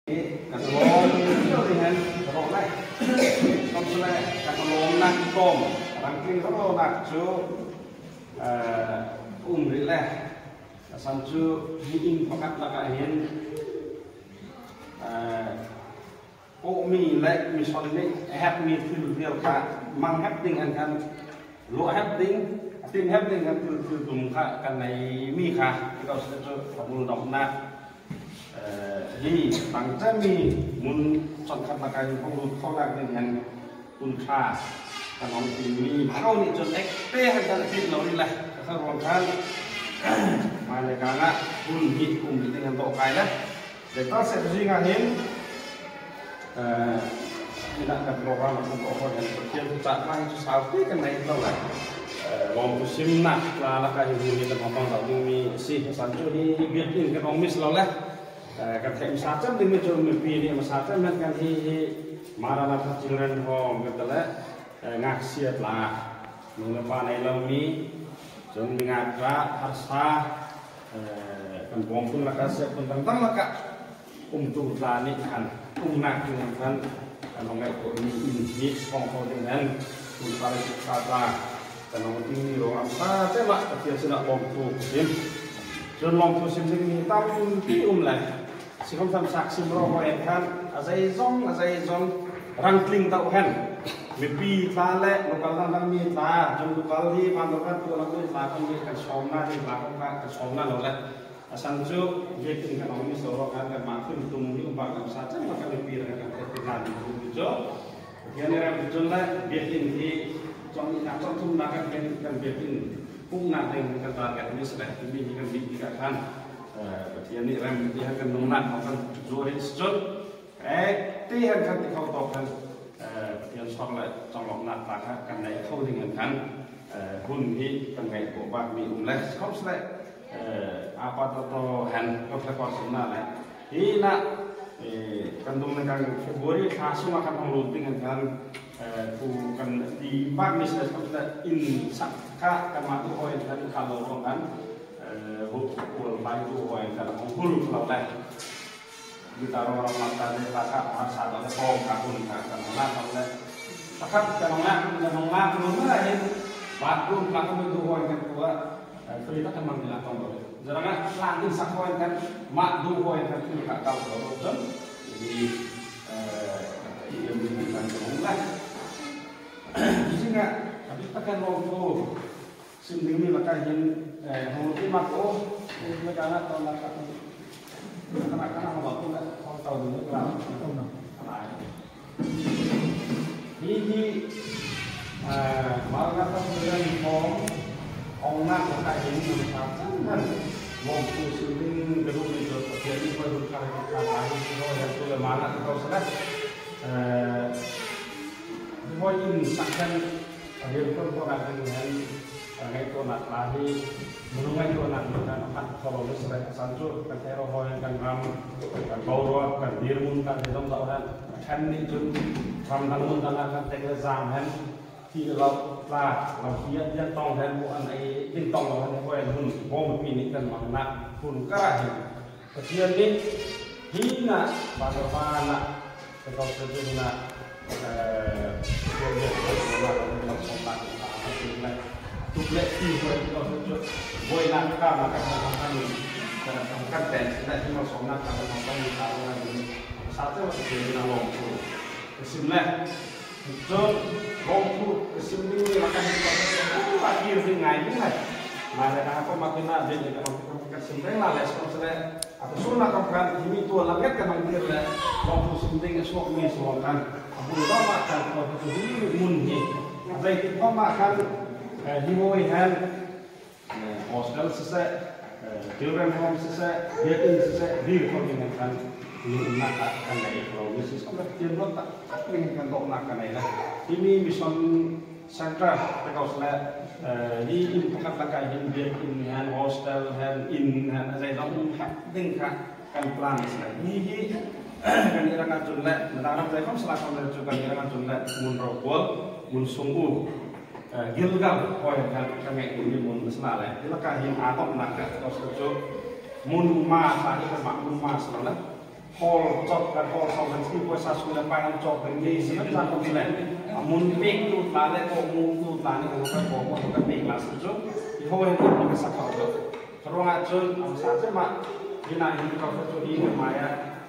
Katulong dengan terok lah. Komsle katulong nak kom, rangking terok nak cu umri lah. Sancu diing pakat lakahin. Mi lek misalnya have mi feel kak mang have dengan kan lo have tin have dengan feel kak kan này mi kah kita sudah kamu dok nak di bangsa mi mun contoh makan pengurus kolak dengan unta kan orang mi kau ni jod ekte harga lebih lori lah kalau kan mana karena pun hitung dengan tok kai lah. Kita seperti ngahin tidak akan program untuk yang berkian tak main sesuatu kan naik tahu lah. Wong musim nak lah kayu ini dan ngomong tahu ini sih sancu ni bikin kan omis lah. Kata misalnya di meja mimpi ni misalnya kan hi marah nak children home kata lah ngaksiat lah mengapa naik lami jom mengapa harsa kan pun lah kasih pun tentang lah kak untuk lani kan nak dengan kan orang ini ini kongkong dengan para kata dan orang ini orang apa saya mak tapi sudah lompu sim jom lompu sim ini tapi lah si kamu saksi merokok kan azai zong rangkling tahu kan mimpi tale lokal tentang mita jom lokal di pantukan tu lalu lakukan di kesomna di lakukan kesomna oleh asancu jadi kan orang ini sorok kan makin tumbuh umpah saja maka lebih dengan ketenangan itu bagian yang betul lah bikin di contoh kantor tu nak kan bikin pun nak dengan target ini sudah ini kan dikatakan bagian ini rem dia akan mengenal akan jual sejut dia akan dikatakan bagian soal colok nak pakai kan naik kau dengan kan hun ini kan naik buat mi umleh kau selesai apa tu hand kau sebenarnya lah ini nak kandung dengan Februari langsung akan mengeluting kan bukan di bagnis sebenarnya in sakka kamatu hoy kan kalau kan hukul bayu hoy kan hukul kalau lah kita orang mata ni takak masa ada kau kahun kan mana kalau takak jangan mana ini batu belakang itu hoy kan tua kita kan manggil apa boleh. Jangan langit sakwan kan, mak duhoy kan itu tak tahu betul. Jadi ia menjadikan jumlah. Jadi enggak, tapi pakai logo. Sendiri ni pakai yang mungkin makro, mereka nak tahu nak kanak-kanak waktu nak tahu dulu kalau tahu. Ini malah kata dengan form ông nak pakai ini macam kan, wong tu sering gedung itu terjadi pada kata lain itu yang tu lemana atau sudah, mungkin sakkan ada pun orang dengan itu nak lari, menunggu itu nak kan kalau misalnya sanjur kan hero yang kan ram kan bau kan dirmun kan dalam tahunan kan itu ram dalam tanah kan tegazam kan. Khiเราเขียนยันต้องแทนพวกอันไอ้ยิ่งต้องเราเนี่ยพวกไอ้หุ่นพวกมันปีนี้กันมาหนักหุ่นก็ได้เขียนนี้ที่น่ะบางบ้านน่ะเราจะดูน่ะตัวเด็กเราเราสมบัติอะไรทุกเล็กที่เราจะจุดบวยนักกล้ามากับทางท่านแต่ทางขั้นแต่ได้ที่เราสมนักการเราต้องมีการอะไรนี้สาธุว่าจะเป็นเราลงทุนสิ่งแรกจนลงทุนสิ่งนี้เราการlagi dengan ini lah, mana apa makin ada ni kalau kita sembeng lah, sebenarnya atau sunnah kan ini tu langit kan mungkin lah, waktu sembeng esok ni semua kan, aku lupa makan kalau itu ini munyi, jadi kita makan hiburan, hostel selesai, children home selesai, dating selesai, di rumah kan, ini nak kan naik kalau bisnis kan tiada tak, ini kan dok nak kan naik lah, ini mission center, kalau selesai di impukat pakai himbir in hand hostel hand in hand saya tahu dengan kan plan ini kan irangan junlet menara mereka selaku mereka irangan junlet mun rokol mun sungguh gilgal koi kan kami ini mun senala ini kahin atau naga kalau sejuk mun mas tadi kan mak mun mas lah hall job dan hall sampai sini puasa sudah panjang job ini sebenarnya satu nilai munpik tu lale ko mu tu lani ko ko mo ko pik lah sejuk di hall itu kita sakau tu kalau ngajun saja mak dina ini kau tu di maya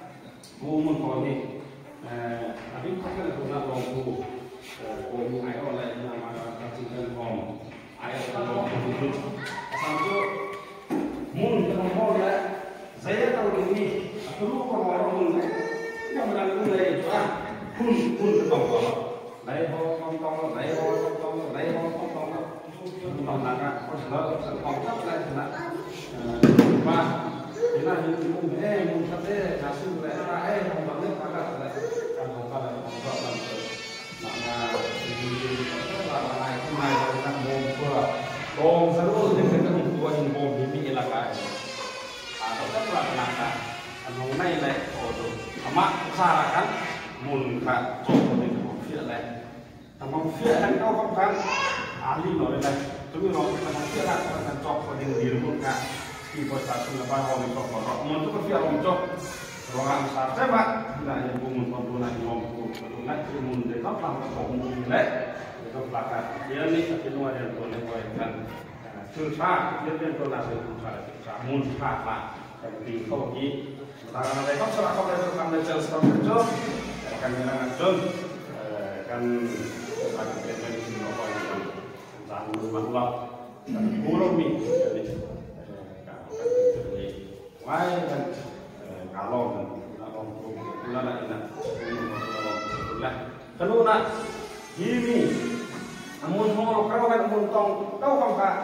mun ko ni tapi kau kan guna longku ko mu ai oleh nama kacikan hom ai kalau itu sampai mun kalau hall saya tahu ini dulu orang-orang yang menanggung dari itu pun ketong-tong, dari tong-tong, nangka, kalau tong-tong lah nak, bah, kita hidup mungkin kasih mereka tong-tongnya pakai tong-tong nama itu mai dengan bom seluruh dengan buat bom di ilakai, atau kan nangka. Anu nai le odo ama sarakan mun ka coba ni fia le tamam fia kan kau kan ahli lo le tu lo kan fia kan coba ni di mun ka ki bo sa tu ba ho ni coba mun tu fia on coba orang sar coba na yang mun pun na ngom ku na tu mun de kau lang ko mun le itu plakat dia ni tapi nu ada boleh kan susah dia tu na susah mun ka lah tapi kau ni karena mereka setelah kau belajar tentang belajar sekarang kerja, akan menang John, akan akan belajar di sini apa yang tentang rumah dan burung ni, jadi kalau jadi, wah dan kalau nak kalau nak ini, namun mau kau kan muntong, kau kan kak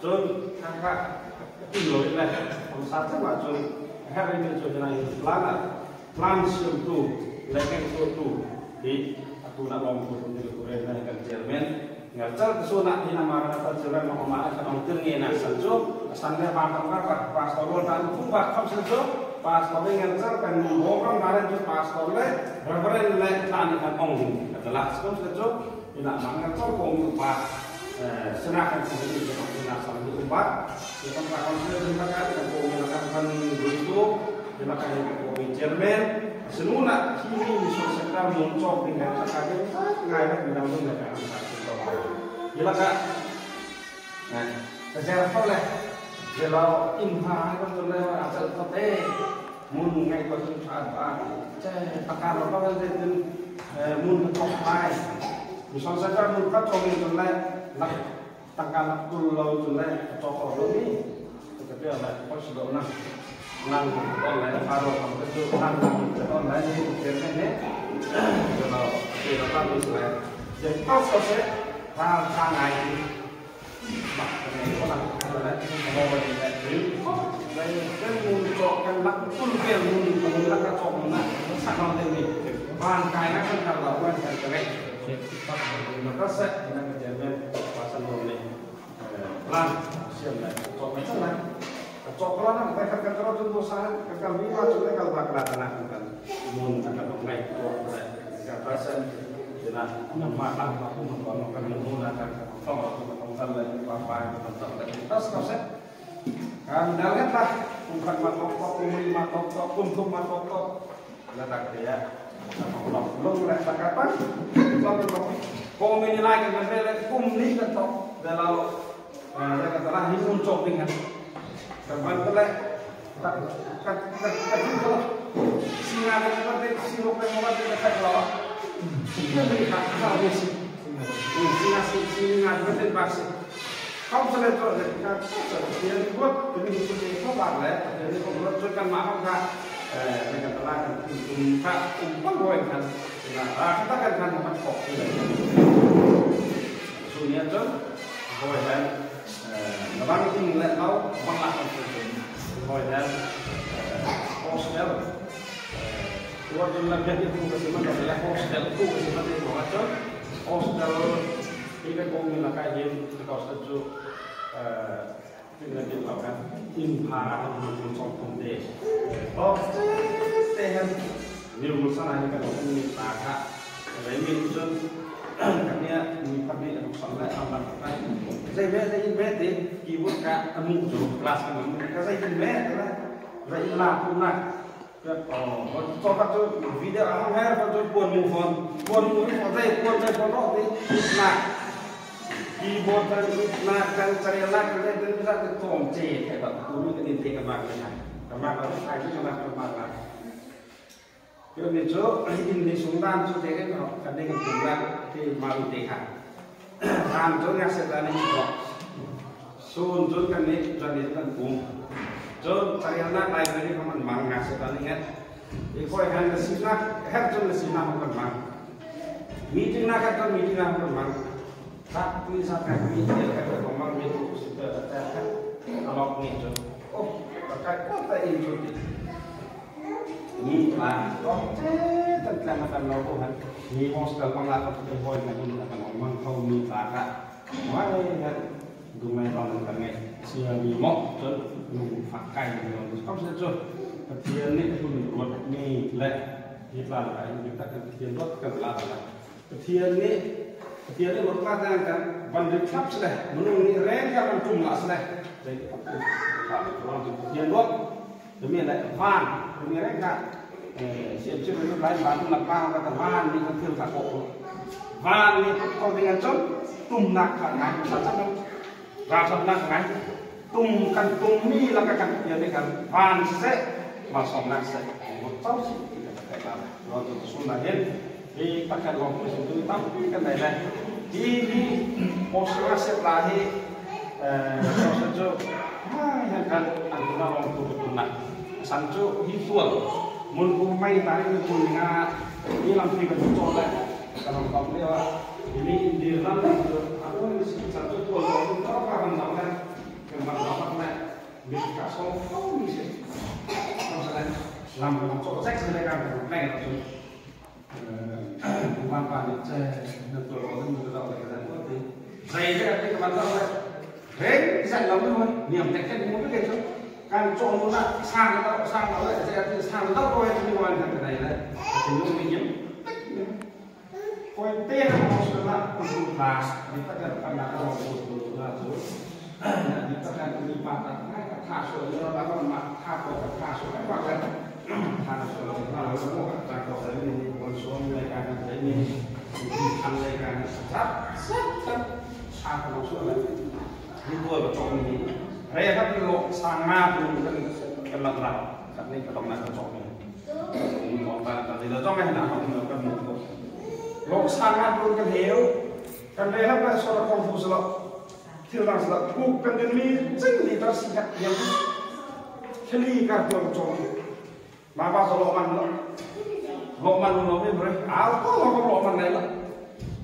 John kakak itu loh lah, kalau satu mak John hari ini sudah naik langsung tu lekan tu di aku nak bawa tu di Korea dan Jerman ngajar kesuna di nama kata Jerman mau maaf kalau terngin senjo sangga pantang apa pas tolong dan kumbak kau senjo pas tolong ngajar kan orang kemarin tu pas tolong referensi le tanikan ong adalah senjo tidak mengajar kau pas serahkan kepada kita sampai tempat kita akan melakukan melakukan begitu melakukan kopi Jerman semula kini diselesaikan muncul dengan cakapnya ngayat dalam negara kita kak nah sejarah oleh kalau imha itu boleh asal kote mun ngai ko apa pakar apa itu mun kopai misalnya saja mun kat kopi itu nak tanggal pulau tu lah cokor ni, tapi ada pas sudah nang online baru kamu tu nang online itu kerja ni, kalau kita tahu sudah, jadi pas selesai hal sangai ini, mak ini orang ada mau beli ni, jadi kan muncul kan nak pulpen muncul nak cokor nak, sangat ni, bangkai nak kan kalau kan kerja maka saya dengan kerjaan pasal boleh plan siap lah coklat lah coklat mereka kerja tu bosan kerja lima juga kalau bakal anak kan mun akan naik tu kata saya dengan nama aku membawakan menggunakan tong lagi apa tentang tas kaset kan dalam lah bukan matokok pun matokok letak dia belum rasa kapan kau menilai kan bela kumni kan toh dalam mereka telah muncul dengan teman telah kan kalau singa dan seperti sirup yang membuat kita keluar dia melihat hal sih singa seperti pasti kau sudah tahu kan dia buat demi seperti itu lah jadi kau buat kan maaf kan mereka telah umpan boleh kan kita kan memang kok sunyi tu boleh kan lepas itu mulai tahu melakukan sesuatu boleh kan hostel buat jumlah jadi itu kesimpulan adalah hostel itu kesimpulan itu macam hostel ini kau melakukan ini kau setuju dengan dilakukan impah untuk sokong deh. Oh, sehan ni urusan ini kan ini takak. Ini urusan katanya ini pabrik urusan lain apa apa. Saya bete kibut ka amu tu kelas kan. Saya bete lah. Saya lah punah. cho các tôi video áo hè các tôi buồn mù đi có dây có nó thì nặng keyboard nặng kan cari nặng cái đây bisa ketom C kayak tak dulu cái ini kemar nó phải cái kemar cái chỗ in đi xuống đan chỗ thế cái nó cái đây cái cùng đan thì mau đi khác đan chỗ nhà sẽ đan này có sun chỗ cái này cho đến tận cùng chỗ cari nặng này cái nàyมันmang nhà sẽ đan này Iko yang nasinak, head tu nasinak bukan mang. Meeting nak atau meeting nak bukan mang. Tapi saat meeting head tu mang itu sudah tercatat. Kalau ni tu, oh, pakai apa itu? Ni lah, tentang makan lakukan. Ni hostel pengalat tu boy nak makan mang kau ni pakar. Mana yang dumai orang tengah siapa ni mok tu, pakai ni kau sejuk. Ketian ni pun buat ni leh, kita lah kita ketian buat kerja lah. Ketian ni buat kerja kan, banding cap sudah, menung ni rengga mentung lah sudah. Jadi kalau ketian buat demi leh van, demi rengga. Siapa itu lain bantu nak kata van ni kecil tak kok. Van ni kau dengan con, nak kan, saja rasa nak kan, kan ni lah kan ketian ni kan, van se. Masuk nasi, betul sih tidak terkait. Waktu sunahin di pakai lompis itu tapi kan ada di posisi setelahnya sanjo, yang kan antara lompis itu nak sanjo hitual, mun main tadi itu punya ini lampu kan colek kalau kamu lihat ini di dalam aku ini sanjo tual lompis apa kan namanya kemana bisa soal sih. Làm một chỗ sách dưới đây càng này là chúng hoàn toàn được tuổi có dân được đọc để dẫn thì dày cái các bạn đâu đấy thế cái dạy lắm thôi niềm thành cái muốn cái chứ càng trộn nó lại sang nó lại sẽ sang nó thôi nhưng mà cái này đấy thì nó bị nhiễm coi tên nó sẽ là con là thì tất cả các bạn có một là số thì tất cả những bạn đã thả số nó đã còn mà thả số các bạn đấy thang soal kalau semua tak kau ini konsum mereka ini kan mereka apa maksudnya itu betul ini mereka perlu sangat belum kelemah karena ini kalau nak betul ini mau tadi ituต้องให้หนักเขาkan lo sangat belum kehil kan mereka kan soal konfus lo hilang selalu bukan demi jadi tersingkat yang kelikat betul Maka Lokman lo ni bre, apa Lokman ni lah?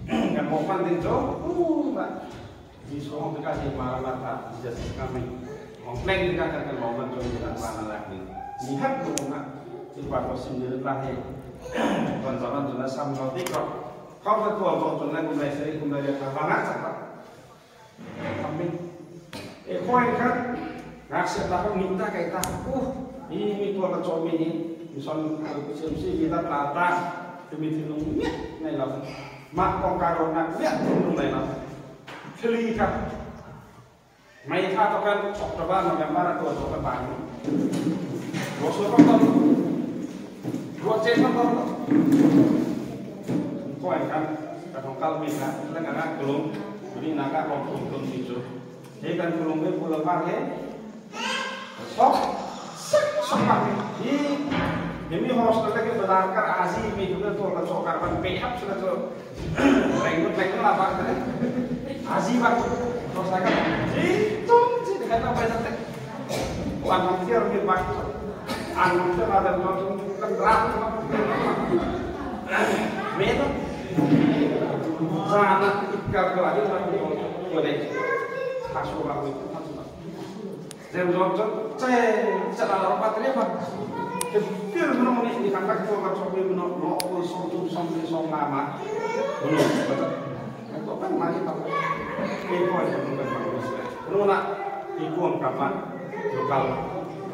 Yang Lokman itu, di semua dikasih marah jadi kami. Komplain dikatakan Lokman tu tidak mana lagi. Lihat Lokman di bawah sini lahir. Tuan-tuan sudah sampai tikar. Kau betul tuan lagi mulai seri kembali ke bangat tak? Kami, kau kan ngasih tahu minta kita, ini tuan kecom ini, misal CMC kita pelatang, demi tinungnya, nih lah, mak kongkaronak lihat tinung nih lah, kelikat, mai katakan coba nama tuan coba bangun, dua surat dua cetak kau kan, kadang kal minta, kadang belum, ini naga belum hijau, jadi kan belum pulang lagi, sok. Ini hostel lagi berdasarkan azim itu tuh kalau sokar ban pihak sudah tuh rengut apa kan azim aku terus lagi itu sih kata apa saja bukan hampir lebih baik hampir ada langsung terang betul sangat kalau lagi boleh kasur aku itu Zem Johnson, saya setelah rapat ini apa? Kepir menong ini diangkat ke tempat sopi menong lokal sampai lama. Belum, betul. Itu kan masih tak. Itu aja bukan bagus. Menong nak ikut kapan lokal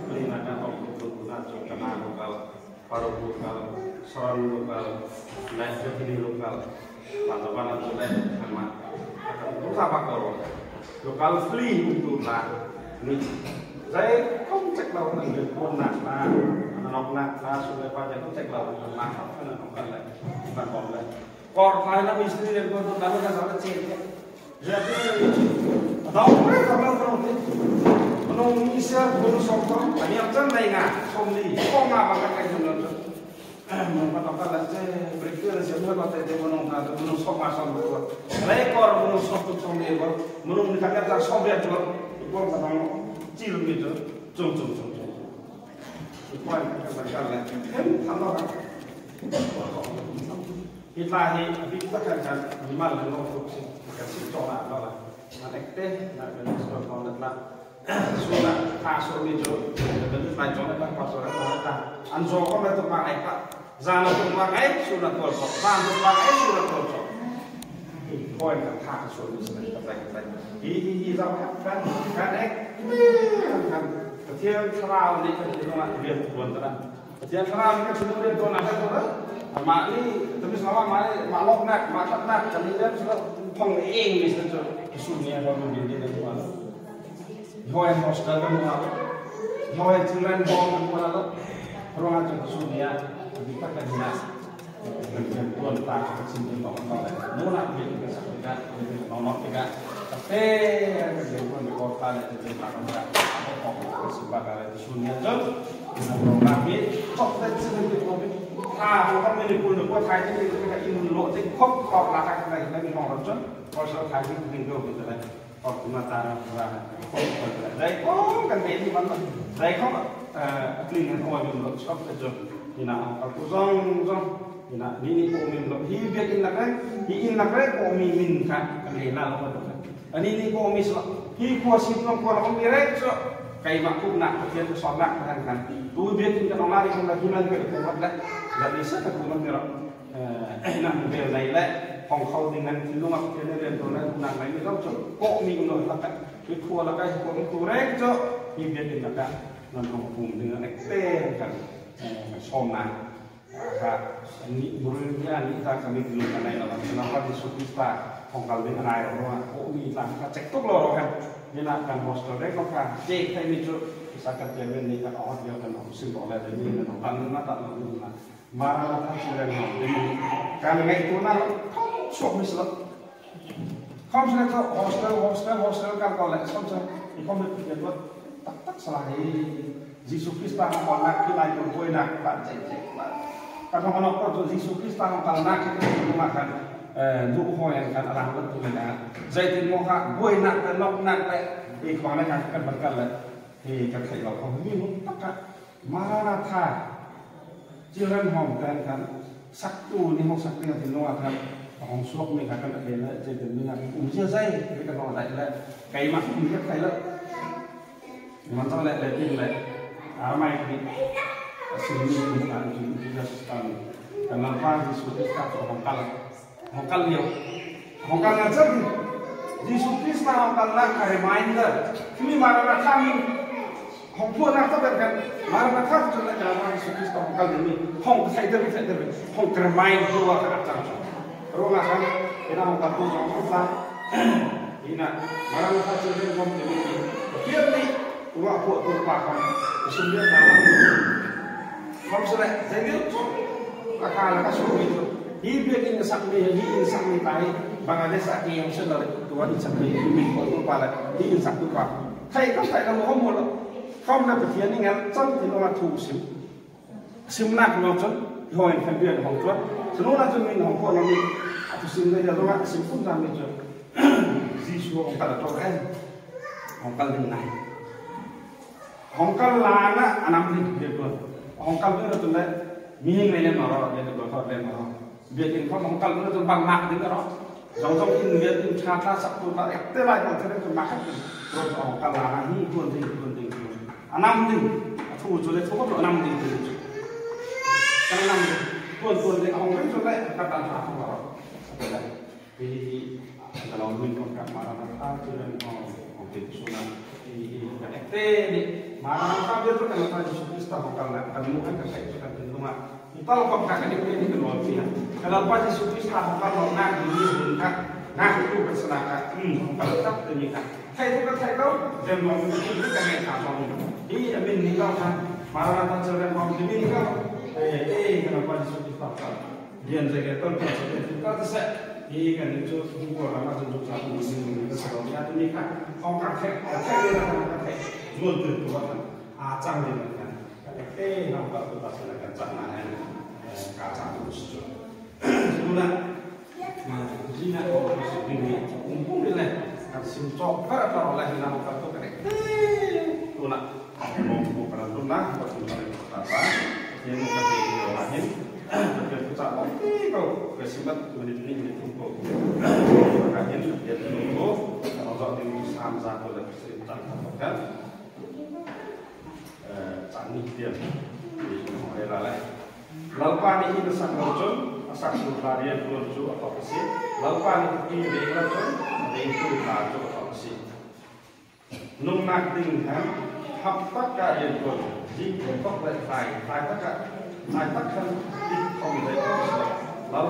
pelinakan lokal karena lokal, paruh lokal, seorang lokal, naik ke lokal, pantapan sudah sama. Itu apa kalau lokal free untuk lah. Saya không chắc đâu là người quân nặng là nọc nặng ta xuống đây qua chạy không chạy vào mà khóc hay là không cần lại mà còn phải là mình sẽ lên con đá nó ra nó chết giờ cái đó cũng rất là lâu thế nó nghĩ sẽ buồn sống không anh em chân này nè không đi không mà bằng cái gì nữa mình bắt đầu ta lại chơi breaker là sẽ nó tay để mình làm mình sống mà sống được lấy con mình sống được sống đi vào mình đi khám ra sống biết được con mà nó chỉ được biết được chung quan cái vấn đề là thêm thằng nào hiện tại thì tất cả các mà là nó thuộc cái sự cho lại đó là mà tết là cái sự còn rất là số là thà số đi rồi cái thứ này cho nó qua số đó là ăn rồi có mấy tụi bạn ấy ta ra là tụi bạn ấy số là tuổi sọ ra tụi bạn ấy số là tuổi sọ coi cả thà số đi rồi cái thì ra cái đấy thiên khao đi cái nó là việc buồn đó thiên khao cái chuyện nó liên quan là cái đó mà đi tapi selama mà lóc nát mà thắt nát cho nên đấy phong eng đi sẽ cho cái số này nó mình đi đến đó thôi hostel cái nó thôi children home cái nó rồi cho cái số này đi các cái nhà mình tuần ta cái sinh viên đó nó là việc cái sản phẩm nó cái tapi cái việc có ta là cái ta nó sebagai sunnah itu, Nabi cok dan sebagainya Nabi. Kalau kami pun buat hari ini kita ingin lo, jadi kok kalau lakukan lagi lagi orang tu, kalau hari ini tinggal betul lah, kalau cuma tanah berada, dari kok kan beda mana, dari kok klingan orang yang lo cok tu, ina aku zong, ina ini kami lo, hidup in nakrai kami minta kelihatan lo betul. Ini kami sel, hidup kuasi orang kami rek kay makub nak kaya to solat kan tu dia tin kan mari kan lagi man ke kuat lah dan isa ka kuman mira nak bel lai la hong khau dengan lu mak kene len to na nak mai ni kau ko mi no la ka tu thua la kai ko tu rek cho hi dia tin ka nan hong pum dengan ekte kan som na ka ni burunya ni ta kami dulu kan ai la kenapa di Sukista hong kal dengan ai ro ko mi lang ka cek tok lo kanนี่นะการโฮสต์เรื่องของการเจ๊ใครมีจุดสักการเจริญนี่การออกเดียวกันของสิ่งของอะไรนี่นะของการนั่นตัดนั่นนะมาแล้วท่านเจริญของนี่การไงตัวนั้นชอบมิสล์ข้อมเสนอโฮสต์การก่อนแหละข้อมเสนออีกข้อมเป็นเกี่ยวกับตักสลายยิสุคริสต์ตามก่อนนักที่ลายคนป่วยนักบาดเจ็บการทำงานของตัวยิสุคริสต์ตามก่อนนักที่ต้องมากันดูหอยกันอะไรก็ตัวนั้นใจถึงโมหะบวยหนักแต่นอกหนักเลยอีกฝั่งในการกันบันกันเลยที่กันใครเราเขาไม่รู้ตักกันมาราธาเจริญหอมกันสักตู้นี่ห้องสักเดียวที่โน้ตครับห้องซุกนี่กันกันเลยจะเป็นเรื่องเชื่อใจไปกันนอนได้เลยไก่มาคุณก็ใครแล้วมันต้องเลยจริงเลยไม่ดีสิ่งนี้มันอันจริงที่จะสร้างแต่ลำพังที่สุดที่การของกันHongkal dia, hongkal ngajar di Sukista hongkal nak reminder. Ini marah kami, hongkal nak tahu kan? Marah tahu tu nak jalan di Sukista hongkal ini. Hong saya terus, hong remind dua kata. Rumah kan, kita hongkal tu hongkal. Ina marah tahu tu dia hong ini. Dia ni, uang buat tu pakai, sumber dalam. Hong sudah, jadi akal suruh itu. Hidup ini sakni tai Bangladesh aki yang sudah tuan sakni ini itu pada ini satu pak.ใครก็ใส่กันหมดแล้วเข้ามาประเทศนี้งั้นจ้องที่เราถูกซิมนักเราจนหอยเป็นเดือนของจ้าสนุกนะจนมีของคนเรามีถูกซิมได้จะรู้ว่าซิมฟุ้งตามไปจนซีชัวของแต่ละตัวเองของกันเป็นไงของกันลานะอันนั้นเรียกว่าของกันเรื่องจนได้มีอะไรเล่นมาเราเล่นตัวเขาเล่นมาเราBikin kau mengkal itu tu bang mak dengan orang, jauh-jauh ini dia tu cakap satu tak, terlalu kau terus tu makan terus orang kalah ni pun ting, enam ting, tu sudah tu pun enam ting, kan enam pun ting orang itu sudah kata apa orang, jadi kalau minum kat marah tu dan orang itu sudah ni marah dia tu kalau tadi sudah start kalau mungkin kerja sudah di rumah. Kalau kau tak ada ini keluar dia. Kalau pasti sufi sah kalau nak ini nak itu bersenaka. Kalau tak ternyata. Saya tu kan saya tahu dan mau itu kan yang sama. Ini amin nikah kan. Maranatha Children Home Timika, kenapa disuruh pakar? Dia jaga tol, dia jaga tol, kan itu buku lama tunjuk satu musim itu selalu ada nikah, orang kakek dia orang kakek, jual berbuatan, acang dia kan, nampak tu pas nak canangan kacang terus tu. Sebulan, jina orang ini kumpul ni lah, asyik coba kalau lagi nampak tu kan, tu nak mau buku peran tu nak, buku peran apa, dia mau pakai dia lain. Dia tak kau kesimpat menit-menit itu kau makanya dia tunggu kalau dia bisa satu dan cerita kan canggih dia di lalai lalpan ini besar rojol asal sularian rojol atau besi lalpan ini di rojol itu rojol atau besi nung nak tinggal hafat kaya rojol jika kau berfai tak kan di kompleks lalu